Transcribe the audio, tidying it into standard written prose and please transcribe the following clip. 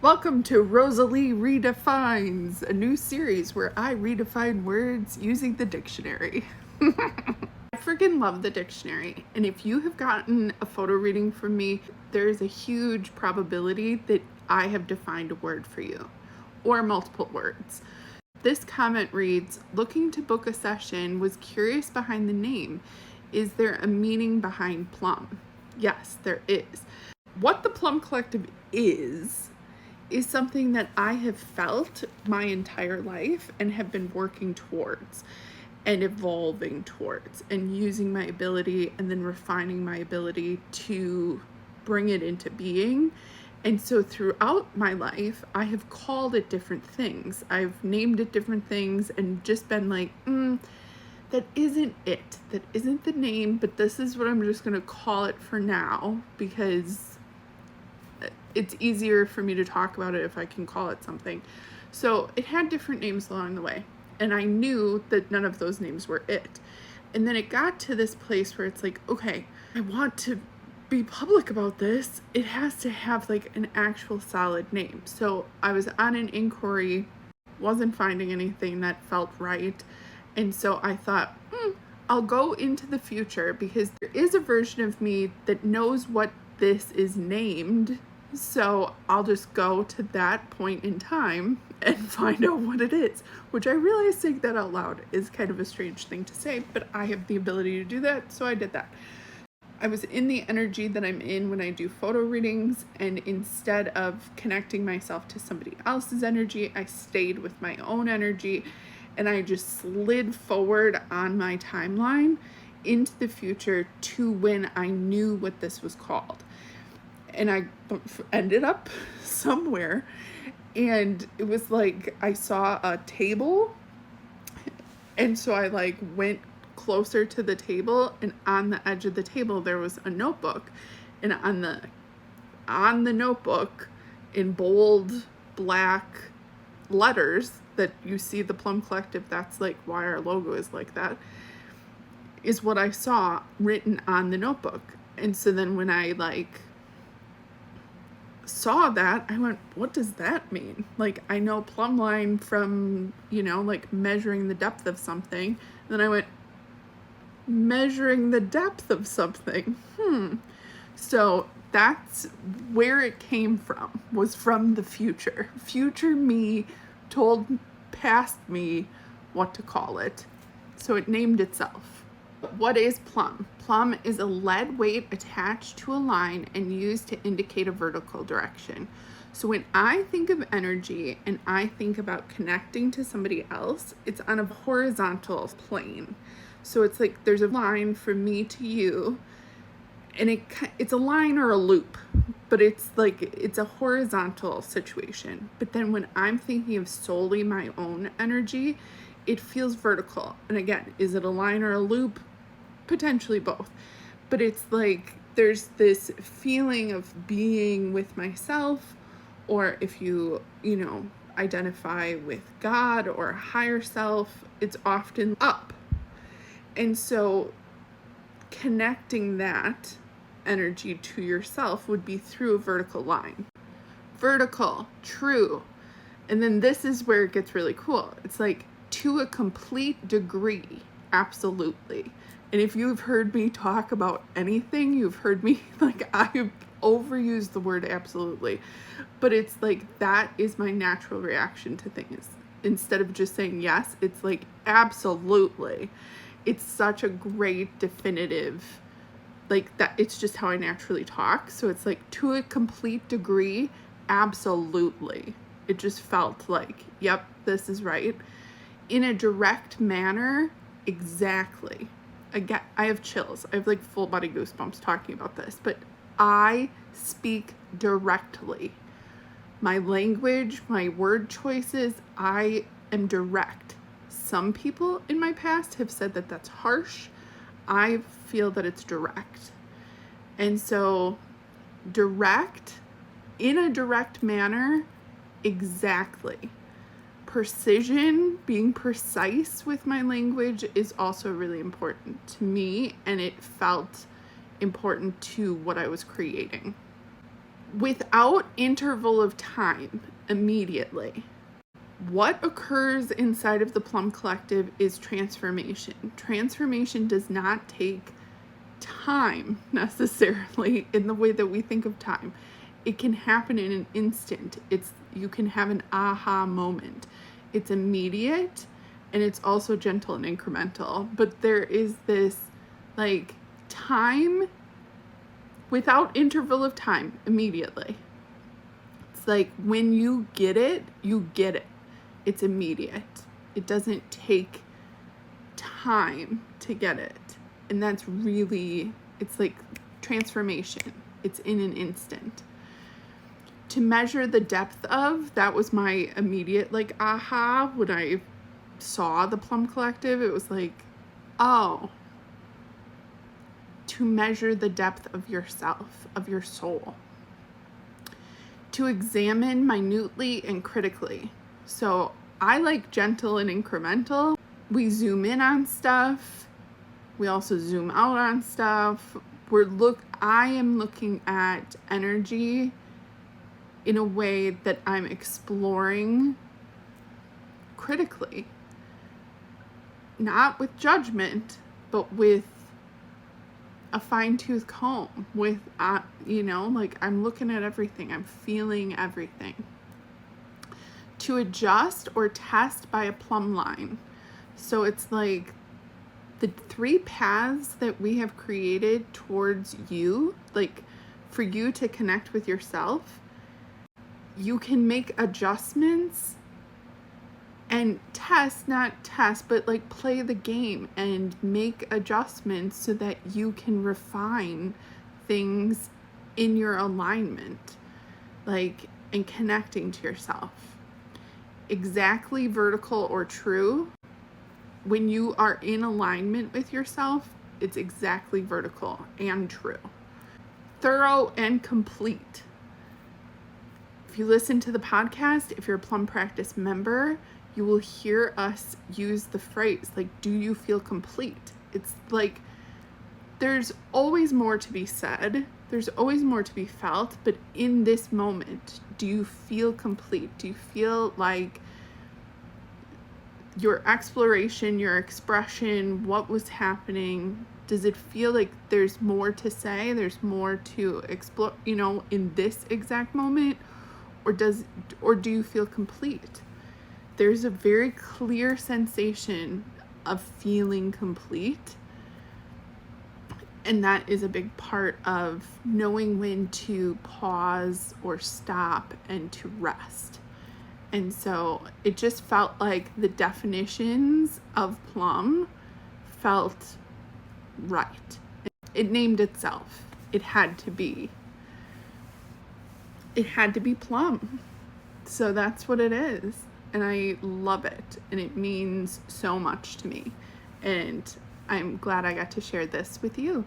Welcome to Rosalee Redefines, a new series where I redefine words using the dictionary. I freaking love the dictionary, and if you have gotten a photo reading from me, there's a huge probability that I have defined a word for you, or multiple words. This comment reads, looking to book a session, was curious behind the name. Is there a meaning behind Plumb? Yes, there is. What the Plumb Collective is something that I have felt my entire life and have been working towards and evolving towards and using my ability and then refining my ability to bring it into being. And so throughout my life, I have called it different things. I've named it different things and just been like, that isn't it. That isn't the name, but this is what I'm just going to call it for now because it's easier for me to talk about it if I can call it something. So it had different names along the way, and I knew that none of those names were it. And then it got to this place where it's like, okay, I want to be public about this. It has to have like an actual solid name. So I was on an inquiry, wasn't finding anything that felt right. And so I thought, I'll go into the future because there is a version of me that knows what this is named. So I'll just go to that point in time and find out what it is, which I realize saying that out loud is kind of a strange thing to say, but I have the ability to do that, so I did that. I was in the energy that I'm in when I do photo readings, and instead of connecting myself to somebody else's energy, I stayed with my own energy, and I just slid forward on my timeline into the future to when I knew what this was called. And I ended up somewhere, and it was like I saw a table, and so I like went closer to the table, and on the edge of the table there was a notebook, and on the notebook in bold black letters that you see the Plumb Collective, that's like why our logo is like that, is what I saw written on the notebook. And so then when I like saw that, I went, what does that mean? Like, I know plumb line from, like measuring the depth of something. And then I went, measuring the depth of something. So that's where it came from, was from the future. Future me told past me what to call it. So it named itself. What is plumb? Plumb is a lead weight attached to a line and used to indicate a vertical direction. So when I think of energy and I think about connecting to somebody else, it's on a horizontal plane. So it's like there's a line from me to you, and it's a line or a loop, but it's like it's a horizontal situation. But then when I'm thinking of solely my own energy, it feels vertical. And again, is it a line or a loop? Potentially both. But it's like there's this feeling of being with myself, or if you identify with God or higher self, it's often up. And so connecting that energy to yourself would be through a vertical line. Vertical, true. And then this is where it gets really cool. It's like to a complete degree, absolutely. And if you've heard me talk about anything, you've heard me, like, I've overused the word absolutely. But it's like, that is my natural reaction to things. Instead of just saying yes, it's like, absolutely. It's such a great definitive, like, that it's just how I naturally talk. So it's like, to a complete degree, absolutely. It just felt like, yep, this is right. In a direct manner, exactly. Again, I have chills. I have like full body goosebumps talking about this, but I speak directly. My language, my word choices, I am direct. Some people in my past have said that that's harsh. I feel that it's direct. And so direct, in a direct manner, exactly. Precision, being precise with my language is also really important to me, and it felt important to what I was creating. without interval of time, immediately. What occurs inside of the Plumb Collective is transformation. Transformation does not take time necessarily in the way that we think of time. It can happen in an instant. You can have an aha moment. It's immediate, and it's also gentle and incremental. But there is this like time without interval of time, immediately. It's like when you get it, you get it. It's immediate. It doesn't take time to get it. And that's really, it's like transformation. It's in an instant. To measure the depth of, that was my immediate like aha when I saw the Plumb Collective. It was like, oh, to measure the depth of yourself, of your soul. To examine minutely and critically. So I like gentle and incremental. We zoom in on stuff. We also zoom out on stuff. I am looking at energy in a way that I'm exploring critically. Not with judgment, but with a fine-tooth comb. With, like I'm looking at everything. I'm feeling everything. To adjust or test by a plumb line. So it's like the 3 paths that we have created towards you, like for you to connect with yourself. You can make adjustments and not test, but like play the game and make adjustments so that you can refine things in your alignment, like, and connecting to yourself. Exactly vertical or true. When you are in alignment with yourself, it's exactly vertical and true. Thorough and complete. If you listen to the podcast, if you're a Plumb Practice member, you will hear us use the phrase, like, do you feel complete? It's like, there's always more to be said. There's always more to be felt. But in this moment, do you feel complete? Do you feel like your exploration, your expression, what was happening, does it feel like there's more to say, there's more to explore, in this exact moment, or do you feel complete? There's a very clear sensation of feeling complete, and that is a big part of knowing when to pause or stop and to rest. And so it just felt like the definitions of plum felt right. It named itself. It had to be plum. So that's what it is. And I love it. And it means so much to me. And I'm glad I got to share this with you.